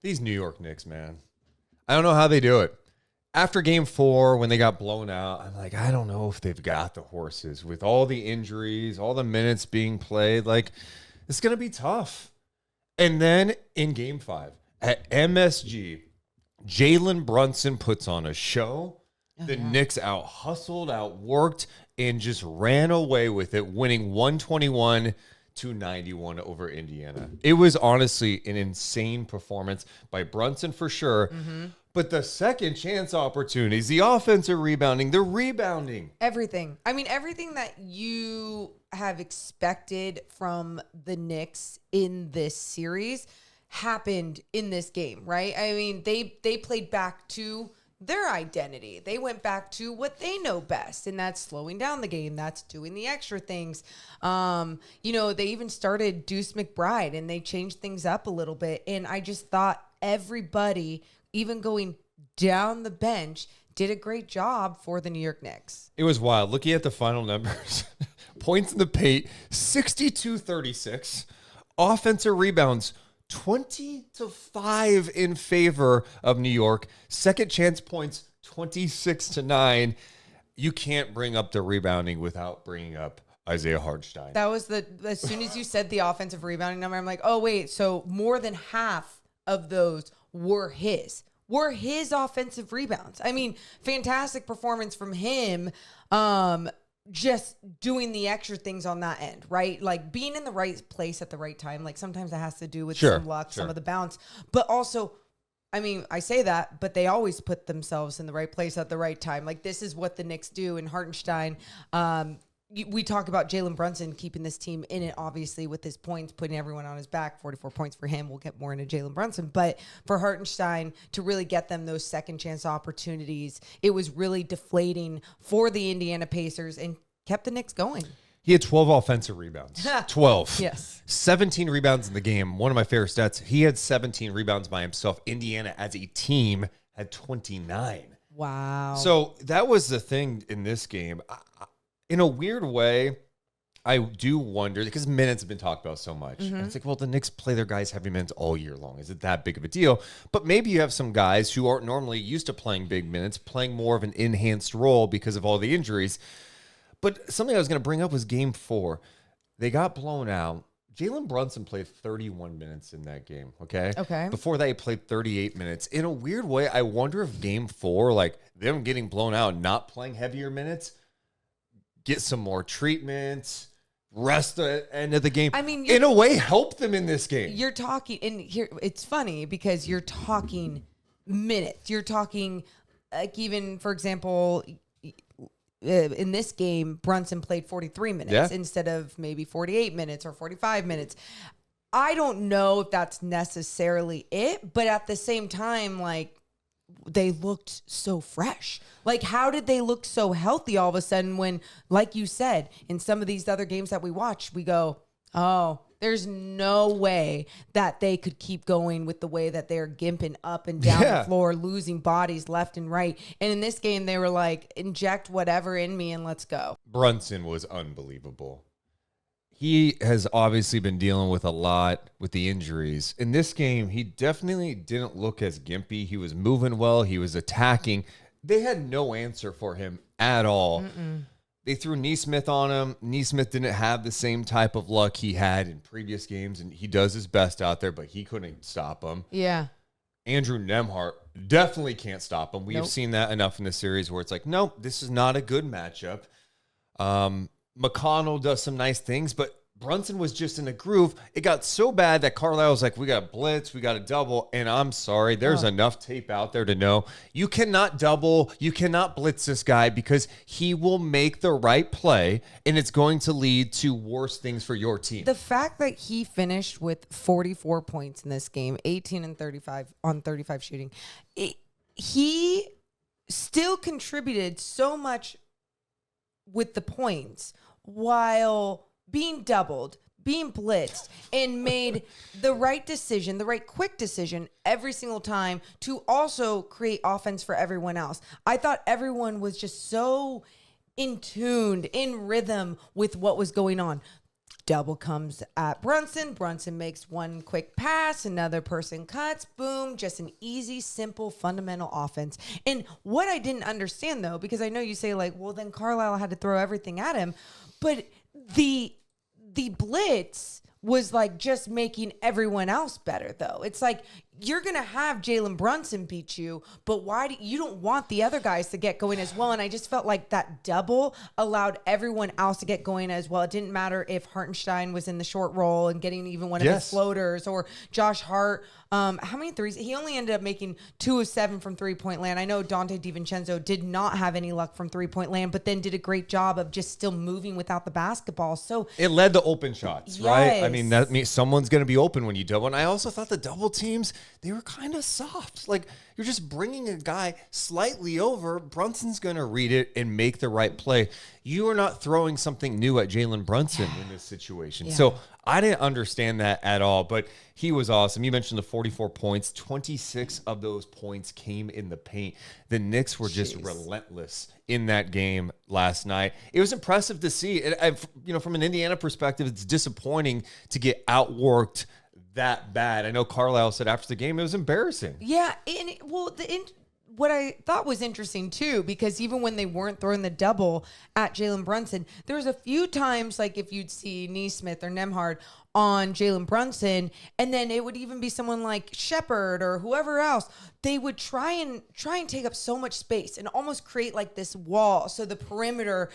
These New York Knicks, man. I don't know how they do it. After game 4, when they got blown out, I'm like, I don't know if they've got the horses with all the injuries, all the minutes being played. Like, it's going to be tough. And then in game 5 at MSG, Jalen Brunson puts on a show. The Knicks out-hustled, out-worked, and just ran away with it, winning 121-91 over Indiana. It was honestly an insane performance by Brunson for sure. Mm-hmm. But the second chance opportunities, the offensive rebounding, the rebounding. Everything. I mean, everything that you have expected from the Knicks in this series happened in this game, right? I mean, they played back to their identity. They went back to what they know best, and that's slowing down the game. That's doing the extra things. They even started Deuce McBride, and they changed things up a little bit. And I just thought everybody, even going down the bench, did a great job for the New York Knicks. It was wild. Looking at the final numbers, points in the paint, 62-36. Offensive rebounds, 20-5 in favor of New York. Second chance points, 26-9. You can't bring up the rebounding without bringing up Isaiah Hartenstein. That was as soon as you said the offensive rebounding number, I'm like, oh, wait, so more than half of those were his offensive rebounds. I mean, fantastic performance from him. Just doing the extra things on that end, right? Like being in the right place at the right time. Like sometimes that has to do with some luck, some of the bounce, but also, I mean, I say that, but they always put themselves in the right place at the right time. Like this is what the Knicks do. And Hartenstein, we talk about Jalen Brunson keeping this team in it, obviously, with his points, putting everyone on his back, 44 points for him. We'll get more into Jalen Brunson. But for Hartenstein to really get them those second chance opportunities, it was really deflating for the Indiana Pacers and kept the Knicks going. He had 12 offensive rebounds. 12. Yes. 17 rebounds in the game. One of my favorite stats. He had 17 rebounds by himself. Indiana, as a team, had 29. Wow. So that was the thing in this game. In a weird way, I do wonder, because minutes have been talked about so much. Mm-hmm. And it's like, well, the Knicks play their guys heavy minutes all year long. Is it that big of a deal? But maybe you have some guys who aren't normally used to playing big minutes, playing more of an enhanced role because of all the injuries. But something I was going to bring up was game 4. They got blown out. Jalen Brunson played 31 minutes in that game, okay? Okay. Before that, he played 38 minutes. In a weird way, I wonder if game 4, like them getting blown out, not playing heavier minutes, get some more treatment, rest the end of the game. I mean, in a way, help them in this game. You're talking, and here it's funny because you're talking minutes. You're talking, like, even for example, in this game, Brunson played 43 minutes instead of maybe 48 minutes or 45 minutes. I don't know if that's necessarily it, but at the same time, like, they looked so fresh. Like, how did they look so healthy all of a sudden when, like you said, in some of these other games that we watch, we go, oh, there's no way that they could keep going with the way that they're gimping up and down the floor, losing bodies left and right. And in this game, they were like, inject whatever in me and let's go. Brunson was unbelievable. He has obviously been dealing with a lot with the injuries. In this game, he definitely didn't look as gimpy. He was moving well. He was attacking. They had no answer for him at all. They threw Nesmith on him. Nesmith didn't have the same type of luck he had in previous games, and he does his best out there, but he couldn't stop him. Yeah. Andrew Nembhard definitely can't stop him. We have seen that enough in the series where it's like, nope, this is not a good matchup. McConnell does some nice things, but Brunson was just in a groove. It got so bad that Carlisle was like, we got a blitz, we got a double, and I'm sorry, there's enough tape out there to know you cannot double, you cannot blitz this guy because he will make the right play, and it's going to lead to worse things for your team. The fact that he finished with 44 points in this game, 18 and 35 on 35 shooting, he still contributed so much with the points while being doubled, being blitzed, and made the right decision, the right quick decision every single time to also create offense for everyone else. I thought everyone was just so in tune, in rhythm with what was going on. Double comes at Brunson. Brunson makes one quick pass. Another person cuts. Boom. Just an easy, simple, fundamental offense. And what I didn't understand, though, because I know you say, like, well, then Carlisle had to throw everything at him. But the blitz was like just making everyone else better, though. It's like you're going to have Jalen Brunson beat you, but why do you don't want the other guys to get going as well? And I just felt like that double allowed everyone else to get going as well. It didn't matter if Hartenstein was in the short roll and getting even one of his floaters, or Josh Hart. How many threes? He only ended up making 2 of 7 from 3-point land. I know Donte DiVincenzo did not have any luck from 3-point land, but then did a great job of just still moving without the basketball. So it led to open shots, right? I mean, that means someone's going to be open when you double. And I also thought the double teams, they were kind of soft. Like, you're just bringing a guy slightly over. Brunson's going to read it and make the right play. You are not throwing something new at Jalen Brunson in this situation. Yeah. So I didn't understand that at all, but he was awesome. You mentioned the 44 points. 26 of those points came in the paint. The Knicks were just relentless in that game last night. It was impressive to see. From an Indiana perspective, it's disappointing to get outworked that bad. I know Carlisle said after the game it was embarrassing. Yeah, what I thought was interesting too, because even when they weren't throwing the double at Jalen Brunson, there was a few times, like if you'd see Neesmith or Nembhard on Jalen Brunson, and then it would even be someone like Shepard or whoever else, they would try and take up so much space and almost create like this wall, so the perimeter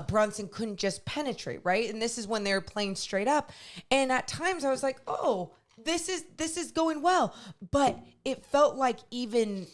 Brunson couldn't just penetrate, right? And this is when they were playing straight up, and at times I was like, oh, this is going well, but it felt like even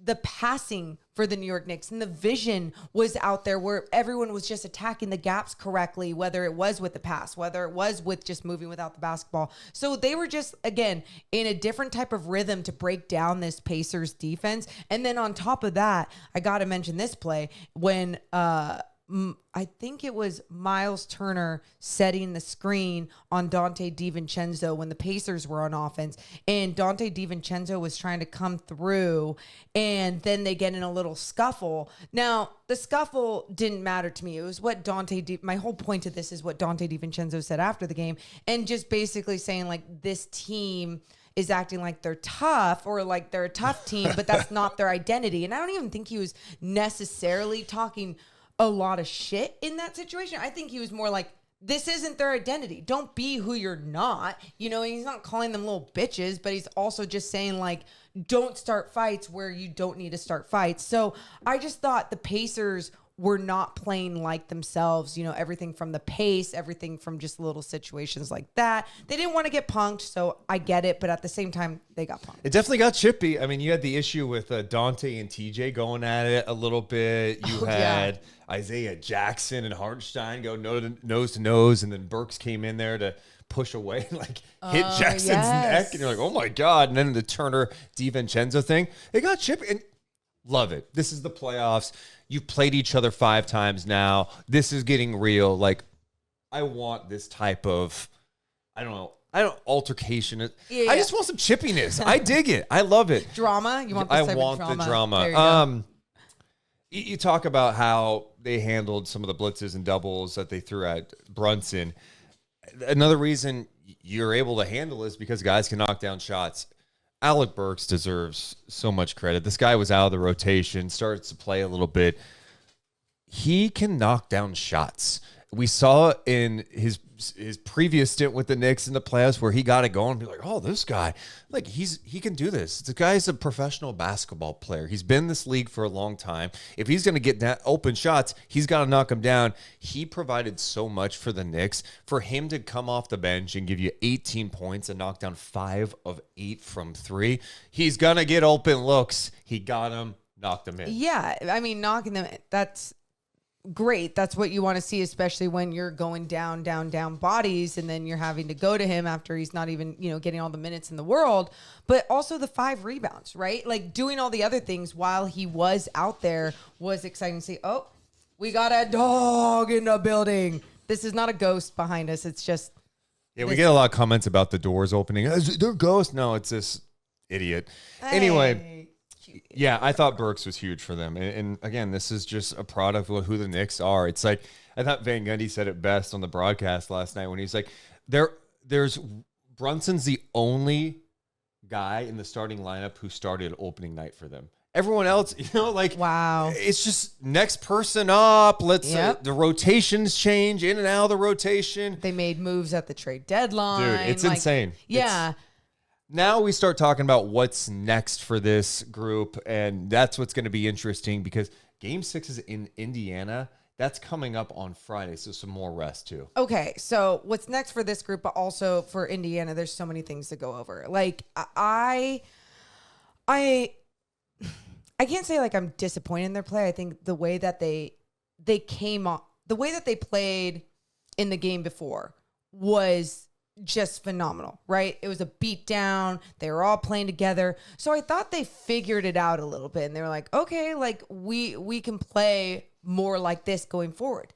the passing for the New York Knicks and the vision was out there where everyone was just attacking the gaps correctly, whether it was with the pass, whether it was with just moving without the basketball. So they were just, again, in a different type of rhythm to break down this Pacers defense. And then on top of that, I got to mention this play when, I think it was Miles Turner setting the screen on Donte DiVincenzo when the Pacers were on offense, and Donte DiVincenzo was trying to come through, and then they get in a little scuffle. Now, the scuffle didn't matter to me. It was what my whole point of this is what Donte DiVincenzo said after the game, and just basically saying, like, this team is acting like they're tough, or like they're a tough team, but that's not their identity. And I don't even think he was necessarily talking a lot of shit in that situation. I think he was more like, this isn't their identity. Don't be who you're not. He's not calling them little bitches, but he's also just saying, like, don't start fights where you don't need to start fights. So I just thought the Pacers were not playing like themselves, everything from the pace, everything from just little situations like that. They didn't want to get punked, so I get it, but at the same time, they got punked. It definitely got chippy. I mean, you had the issue with Donte and TJ going at it a little bit. You had Isaiah Jackson and Hartenstein go nose to nose, and then Burks came in there to push away and hit Jackson's neck, and you're like, oh my God. And then the Turner DiVincenzo thing, it got chippy. And love it. This is the playoffs. You've played each other 5 times now. This is getting real. Like, I want this type of, altercation. I just want some chippiness. I dig it. I love it. Drama? You want this type of drama? The drama. You talk about how they handled some of the blitzes and doubles that they threw at Brunson. Another reason you're able to handle is because guys can knock down shots. Alec Burks deserves so much credit. This guy was out of the rotation, starts to play a little bit. He can knock down shots. We saw in his previous stint with the Knicks in the playoffs where he got it going and be like, oh, this guy, like he can do this. The guy's a professional basketball player. He's been in this league for a long time. If he's going to get that open shots, he's got to knock them down. He provided so much for the Knicks. For him to come off the bench and give you 18 points and knock down 5 of 8 from 3, he's going to get open looks. He got them, knocked them in. Yeah, I mean, knocking them, that's great. That's what you want to see, especially when you're going down bodies, and then you're having to go to him after he's not even, getting all the minutes in the world, but also the 5 rebounds, right? Like, doing all the other things while he was out there was exciting to see. Oh, we got a dog in the building. This is not a ghost behind us. It's just. Yeah, we get a lot of comments about the doors opening. They're ghosts. No, it's this idiot. Hey. Anyway. Yeah, I thought Burks was huge for them. And again, this is just a product of who the Knicks are. It's like, I thought Van Gundy said it best on the broadcast last night when he's like, there's Brunson's the only guy in the starting lineup who started opening night for them. Everyone else, wow, it's just next person up. The rotations change in and out of the rotation. They made moves at the trade deadline. Dude, it's insane. Yeah. Now we start talking about what's next for this group, and that's what's going to be interesting because Game 6 is in Indiana. That's coming up on Friday, so some more rest too. Okay, so what's next for this group, but also for Indiana, there's so many things to go over. Like, I can't say like I'm disappointed in their play. I think the way that they came on, the way that they played in the game before was just phenomenal, right? It was a beat down. They were all playing together. So I thought they figured it out a little bit and they were like, okay, like we can play more like this going forward.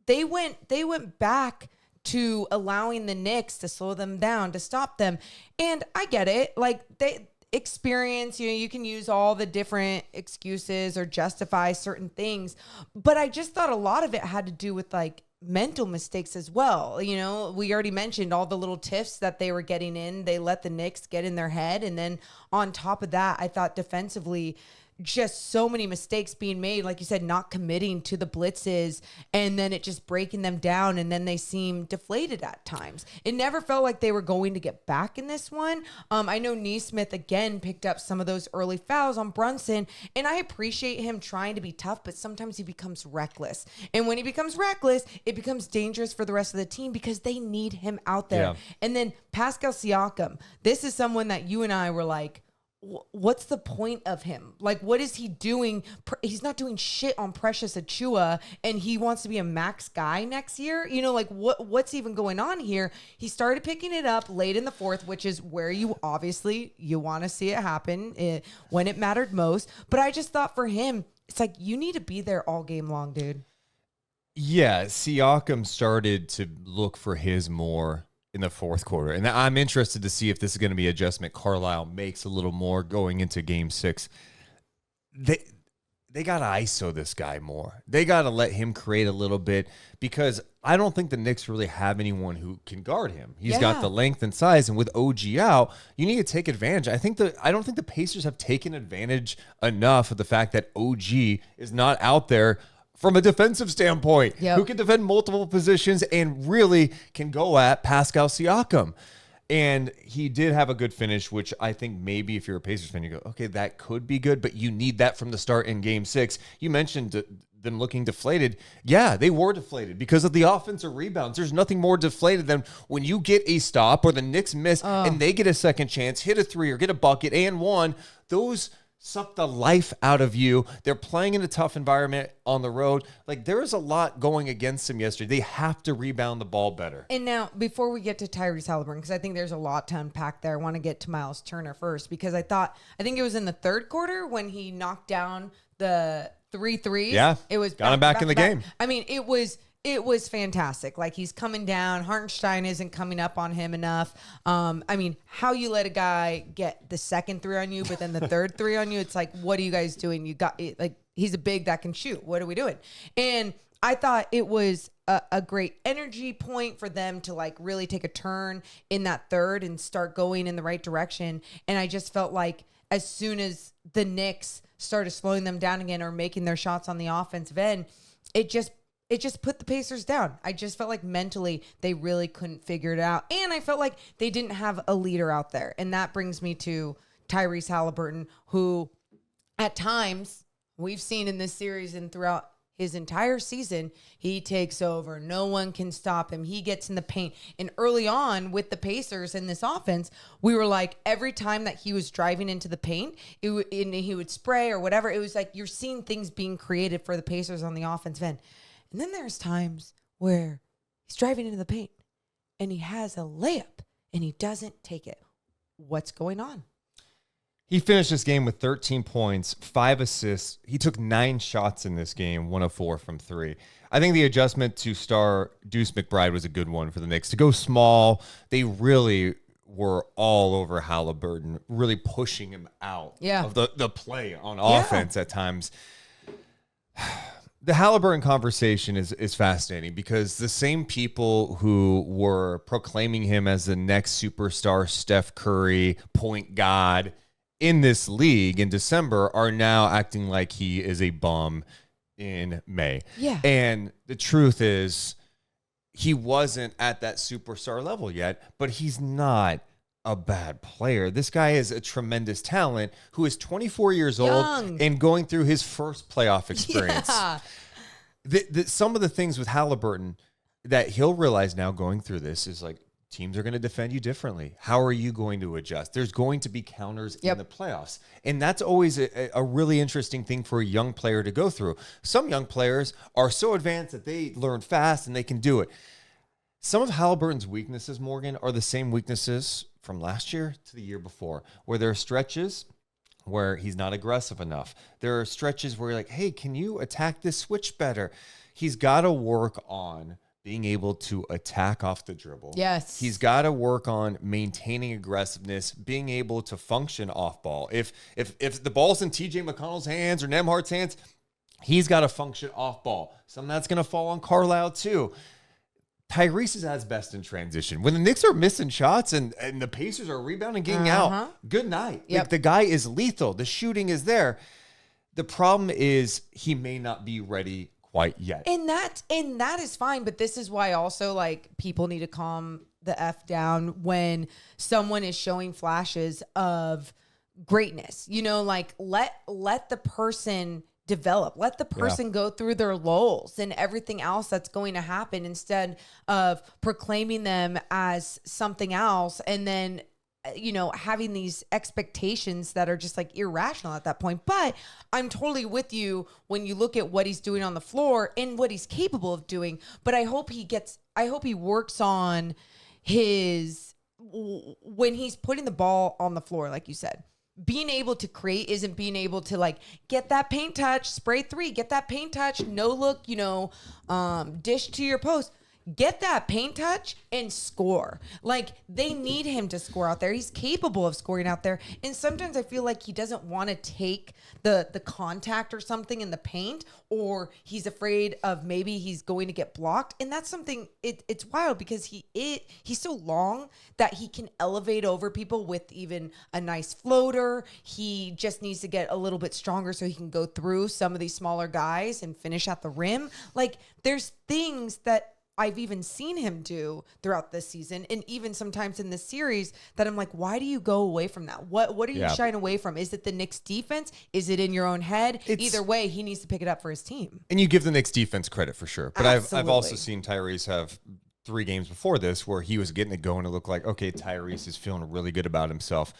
They went back to allowing the Knicks to slow them down, to stop them. And I get it. Like they experience, you can use all the different excuses or justify certain things. But I just thought a lot of it had to do with like mental mistakes as well. We already mentioned all the little tiffs that they were getting in. They let the Knicks get in their head. And then on top of that, I thought defensively, just so many mistakes being made, like you said, not committing to the blitzes and then it just breaking them down. And then they seem deflated at times. It never felt like they were going to get back in this one. I know Neesmith again picked up some of those early fouls on Brunson, and I appreciate him trying to be tough, but sometimes he becomes reckless. And when he becomes reckless, it becomes dangerous for the rest of the team because they need him out there. Yeah. And then Pascal Siakam, this is someone that you and I were like, what's the point of him? Like, what is he doing? He's not doing shit on Precious Achua, and he wants to be a max guy next year. Like what's even going on here? He started picking it up late in the fourth, which is where you want to see it happen when it mattered most. But I just thought for him, it's like, you need to be there all game long, dude. Yeah, Siakam started to look for his more in the fourth quarter. And I'm interested to see if this is going to be adjustment Carlisle makes a little more going into Game 6. They got to ISO this guy more. They got to let him create a little bit because I don't think the Knicks really have anyone who can guard him. He's got the length and size, and with OG out, you need to take advantage. I don't think the Pacers have taken advantage enough of the fact that OG is not out there from a defensive standpoint, who can defend multiple positions and really can go at Pascal Siakam. And he did have a good finish, which I think maybe if you're a Pacers fan, you go, okay, that could be good, but you need that from the start in Game 6. You mentioned them looking deflated. Yeah, they were deflated because of the offensive rebounds. There's nothing more deflated than when you get a stop or the Knicks miss and they get a second chance, hit a three or get a bucket and one. Those suck the life out of you. They're playing in a tough environment on the road. Like, there is a lot going against them yesterday. They have to rebound the ball better. And now, before we get to Tyrese Haliburton, because I think there's a lot to unpack there, I want to get to Miles Turner first, because I think it was in the third quarter when he knocked down the 3 threes. Yeah, it was got him back in the game. I mean, it was fantastic. Like, he's coming down. Hartenstein isn't coming up on him enough. I mean, how you let a guy get the second three on you, but then the third three on you, it's like, what are you guys doing? You got, like, he's a big that can shoot. What are we doing? And I thought it was a great energy point for them to, like, really take a turn in that third and start going in the right direction. And I just felt like as soon as the Knicks started slowing them down again or making their shots on the offensive end, it just put the Pacers down. I just felt like mentally they really couldn't figure it out. And I felt like they didn't have a leader out there. And that brings me to Tyrese Haliburton, who at times we've seen in this series and throughout his entire season, he takes over. No one can stop him. He gets in the paint. And early on with the Pacers in this offense, we were like, every time that he was driving into the paint, and he would spray or whatever, it was like you're seeing things being created for the Pacers on the offensive end. And then there's times where he's driving into the paint and he has a layup and he doesn't take it. What's going on? He finished this game with 13 points, 5 assists. He took 9 shots in this game, 1 of 4 from 3. I think the adjustment to star Deuce McBride was a good one for the Knicks. To go small, they really were all over Haliburton, really pushing him out of the play on offense at times. The Haliburton conversation is fascinating because the same people who were proclaiming him as the next superstar Steph Curry point guard in this league in December are now acting like he is a bum in May. Yeah. And the truth is he wasn't at that superstar level yet, but he's not a bad player. This guy is a tremendous talent who is 24 years old and going through his first playoff experience. Yeah. Some of the things with Haliburton that he'll realize now going through this is like, teams are going to defend you differently. How are you going to adjust? There's going to be counters in the playoffs. And that's always a really interesting thing for a young player to go through. Some young players are so advanced that they learn fast and they can do it. Some of Haliburton's weaknesses, Morgan, are the same weaknesses from last year to the year before, where there are stretches where he's not aggressive enough. There are stretches where you're like, hey, can you attack this switch better? He's got to work on being able to attack off the dribble. Yes. He's got to work on maintaining aggressiveness, being able to function off ball. If the ball's in TJ McConnell's hands or Nembhard's hands, he's got to function off ball. Some of that's going to fall on Carlisle too. Tyrese is at his best in transition. When the Knicks are missing shots and the Pacers are rebounding, getting out, good night. Yep. Like, the guy is lethal. The shooting is there. The problem is he may not be ready quite yet. And that is fine, but this is why also like people need to calm the F down when someone is showing flashes of greatness. You know, like let the person develop. Let the person go through their lulls and everything else that's going to happen instead of proclaiming them as something else and then, you know, having these expectations that are just like irrational at that point. But I'm totally with you when you look at what he's doing on the floor and what he's capable of doing. But I hope he works on when he's putting the ball on the floor, like you said. Being able to create isn't being able to like get that paint touch, spray three, get that paint touch, no look, you know, dish to your post. Get that paint touch and score. Like, they need him to score out there. He's capable of scoring out there. And sometimes I feel like he doesn't want to take the contact or something in the paint, or he's afraid of maybe he's going to get blocked. And that's something, it's wild because he's so long that he can elevate over people with even a nice floater. He just needs to get a little bit stronger so he can go through some of these smaller guys and finish at the rim. Like, there's things that I've even seen him do throughout this season and even sometimes in this series that I'm like, why do you go away from that? What are you shying away from? Is it the Knicks defense? Is it in your own head? Either way, he needs to pick it up for his team. And you give the Knicks defense credit for sure. But Absolutely. I've also seen Tyrese have 3 games before this where he was getting it going. It looked like, okay, Tyrese is feeling really good about himself.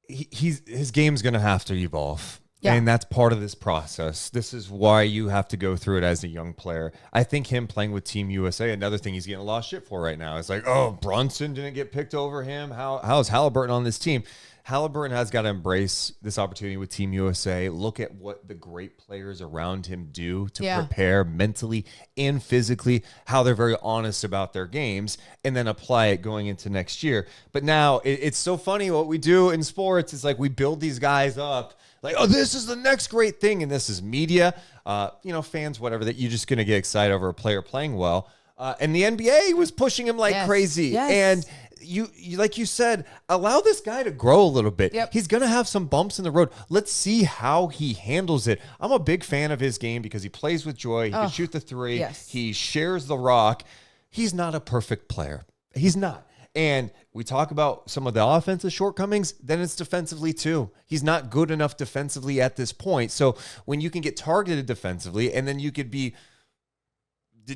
His game's going to have to evolve. Yeah. And that's part of this process. This is why you have to go through it as a young player. I think him playing with Team USA, another thing he's getting a lot of shit for right now. It's like, oh, Brunson didn't get picked over him. How is Haliburton on this team? Haliburton has got to embrace this opportunity with Team USA. Look at what the great players around him do to prepare mentally and physically, how they're very honest about their games, and then apply it going into next year. But now it's so funny what we do in sports. It's like we build these guys up. Like, oh, this is the next great thing, and this is media, fans, whatever, that you're just going to get excited over a player playing well. And the NBA was pushing him like crazy. Yes. And you, like you said, allow this guy to grow a little bit. Yep. He's going to have some bumps in the road. Let's see how he handles it. I'm a big fan of his game because he plays with joy. He can shoot the three. Yes. He shares the rock. He's not a perfect player. He's not. And we talk about some of the offensive shortcomings, then it's defensively too. He's not good enough defensively at this point. So when you can get targeted defensively and then you could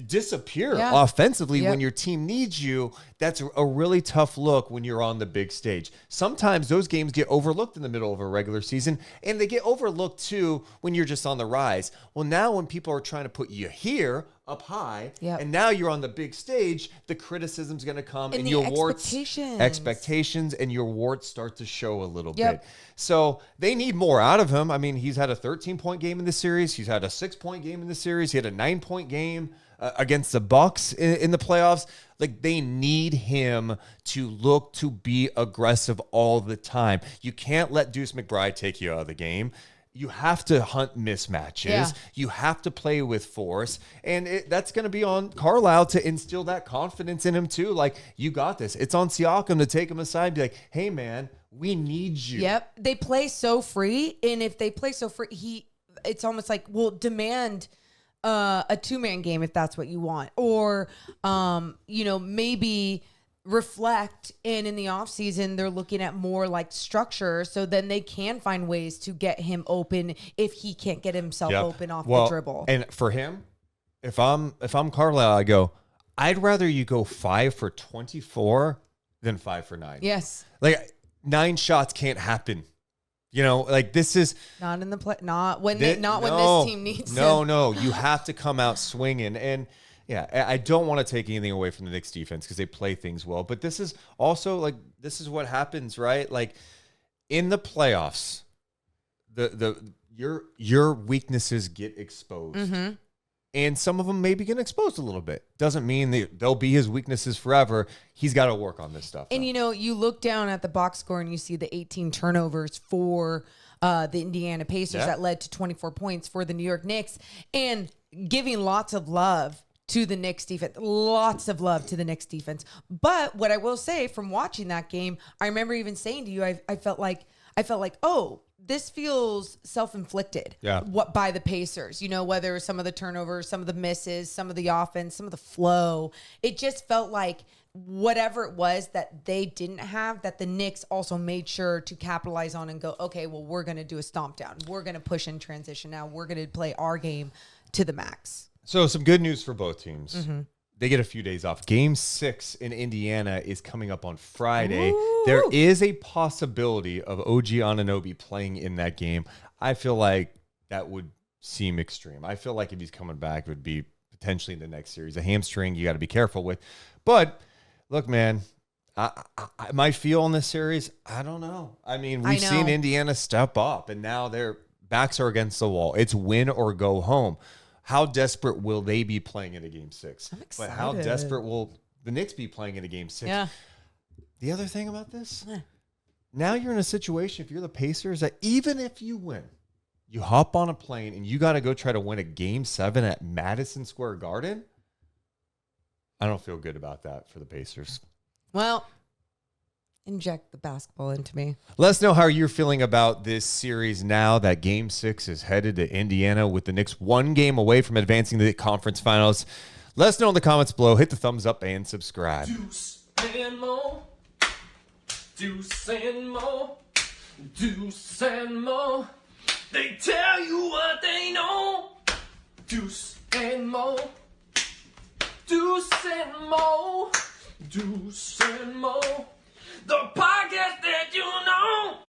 disappear offensively when your team needs you, that's a really tough look when you're on the big stage. Sometimes those games get overlooked in the middle of a regular season, and they get overlooked too when you're just on the rise. Well, now when people are trying to put you here, up high, Yep. and now you're on the big stage, the criticism's going to come, and the your expectations and your warts start to show a little bit. So they need more out of him. I mean, he's had a 13-point game in this series. He's had a 6-point game in this series. He had a 9-point game against the Bucks in the playoffs. Like, they need him to look to be aggressive all the time. You can't let Deuce McBride take you out of the game. You have to hunt mismatches. Yeah. You have to play with force. And that's going to be on Carlisle to instill that confidence in him too. Like, you got this. It's on Siakam to take him aside and be like, hey, man, we need you. Yep. They play so free. And if they play so free, it's almost like, well, demand a 2-man game if that's what you want. Or, maybe reflect, and in the offseason they're looking at more like structure, so then they can find ways to get him open if he can't get himself open off the dribble. And for him, if I'm Carlisle, I go, I'd rather you go 5 for 24 than 5 for 9. Yes. Like, 9 shots can't happen. Like, this is not in the play, when this team needs him. No, you have to come out swinging. And yeah, I don't want to take anything away from the Knicks defense because they play things well, but this is also like, this is what happens, right? Like, in the playoffs, your weaknesses get exposed. Mm-hmm. And some of them maybe get exposed a little bit. Doesn't mean they'll be his weaknesses forever. He's got to work on this stuff. And, you look down at the box score and you see the 18 turnovers for the Indiana Pacers that led to 24 points for the New York Knicks, and giving lots of love to the Knicks defense. Lots of love to the Knicks defense. But what I will say from watching that game, I remember even saying to you, I felt like, oh, this feels self-inflicted. Yeah. What by the Pacers, whether some of the turnovers, some of the misses, some of the offense, some of the flow. It just felt like whatever it was that they didn't have, that the Knicks also made sure to capitalize on and go, okay, well, we're going to do a stomp down. We're going to push in transition now. We're going to play our game to the max. So some good news for both teams. Mm-hmm. They get a few days off. Game 6 in Indiana is coming up on Friday. Ooh. There is a possibility of OG Anunoby playing in that game. I feel like that would seem extreme. I feel like if he's coming back, it would be potentially in the next series. A hamstring, you got to be careful with. But look, man, my feel on this series, I don't know. I mean, we've seen Indiana step up, and now their backs are against the wall. It's win or go home. How desperate will they be playing in a game 6? I'm excited. But how desperate will the Knicks be playing in a game 6? Yeah. The other thing about this, now you're in a situation, if you're the Pacers, that even if you win, you hop on a plane and you got to go try to win a game 7 at Madison Square Garden. I don't feel good about that for the Pacers. Well, inject the basketball into me. Let us know how you're feeling about this series now that Game 6 is headed to Indiana with the Knicks 1 game away from advancing to the conference finals. Let us know in the comments below. Hit the thumbs up and subscribe. Deuce and Mo. Deuce and Mo. Deuce and Mo. They tell you what they know. Deuce and Mo. Deuce and Mo. Deuce and Mo. The podcast that you know.